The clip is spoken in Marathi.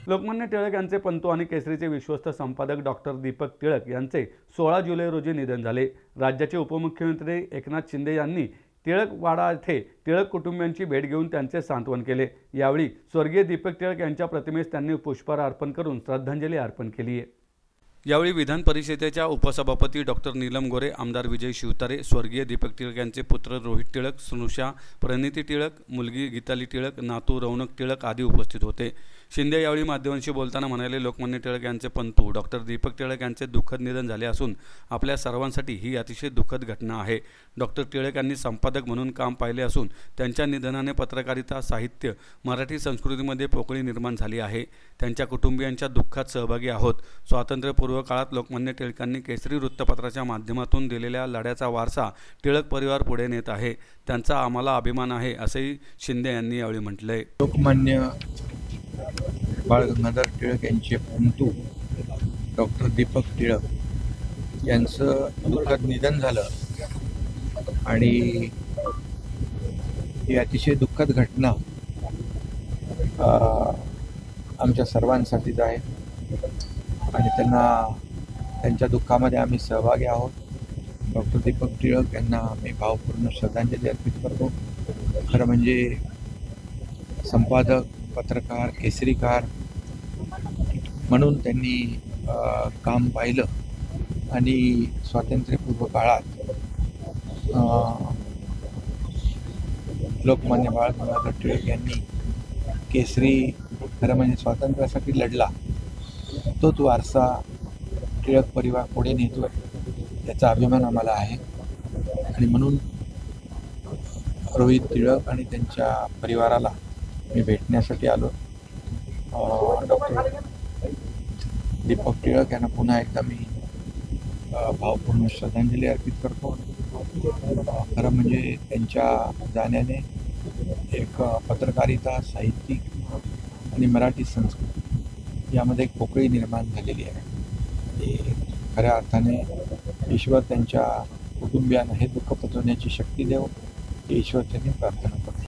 लोकमान्य टिळक यांचे पंतू आणि केसरीचे विश्वस्त संपादक डॉक्टर दीपक टिळक यांचे 16 जुलै रोजी निधन झाले। राज्याचे उपमुख्यमंत्री एकनाथ शिंदे यांनी टिळकवाडा येथे टिळक कुटुंबियांची भेट घेऊन त्यांचे सांत्वन केले। यावेळी स्वर्गीय दीपक टिळक यांच्या प्रतिमेस त्यांनी पुष्पहार अर्पण करून श्रद्धांजली अर्पण केली आहे। यावेळी विधान परिषदेच्या उपसभापती डॉक्टर नीलम गोरे, आमदार विजय शिवतारे, स्वर्गीय दीपक टिळक यांचे पुत्र रोहित टिळक, स्नुषा, प्रणिती टिळक, मुलगी गीताली टिळक, नातू रौनक टिळक आदी उपस्थित होते। शिंदे यावेळी माध्यमांशी बोलताना म्हणाले, लोकमान्य टिळक यांचे पंतू डॉक्टर दीपक टिळक यांचे दुःखद निधन झाले असून आपल्या सर्वांसाठी ही अतिशय दुःखद घटना आहे। डॉक्टर टिळक यांनी संपादक म्हणून काम पाहिले असून त्यांच्या निधनाने पत्रकारिता, साहित्य, मराठी संस्कृतीमध्ये पोकळी निर्माण झाली आहे। त्यांच्या कुटुंबियांच्या दुःखात सहभागी आहोत। स्वातंत्र्यपूर्व काळात लोकमान्य टिळकांनी केसरी वृत्तपत्राच्या माध्यमातून दिलेल्या लढ्याचा वारसा टिळक परिवार पुढे नेत आहे। त्यांचा आम्हाला अभिमान आहे असेही शिंदे यांनी यावेळी म्हटले। लोकमान्य बाळ गंगाधर टिळक यांचे पंतू डॉक्टर दीपक टिळक यांचं दुःखद निधन झालं आणि ही अतिशय दुःखद घटना आमच्या सर्वांसाठीच आहे आणि त्यांच्या दुःखामध्ये आम्ही सहभागी आहोत। डॉक्टर दीपक टिळक यांना आम्ही भावपूर्ण श्रद्धांजली अर्पित करतो। खरं म्हणजे संपादक, पत्रकार, केसरीकार म्हणून त्यांनी काम पाहिलं आणि स्वातंत्र्यपूर्व काळात लोकमान्य बाळ गंगाधर टिळक यांनी केसरी खरं म्हणजे स्वातंत्र्यासाठी लढला, तोच वारसा टिळक परिवार पुढे नेतोय याचा अभिमान आम्हाला आहे आणि म्हणून रोहित टिळक आणि त्यांच्या परिवाराला मी भेटण्यासाठी आलो। डॉक्टर दीपक टिळक यांना पुन्हा एकदा मी भावपूर्ण श्रद्धांजली अर्पित करतो। खरं म्हणजे त्यांच्या जाण्याने एक पत्रकारिता, साहित्यिक आणि मराठी संस्कृती यामध्ये एक पोकळी निर्माण झालेली आहे। खऱ्या अर्थाने ईश्वर त्यांच्या कुटुंबियांना हे दुःख पचवण्याची शक्ती देव, ईश्वर त्यांनी प्रार्थना करतो।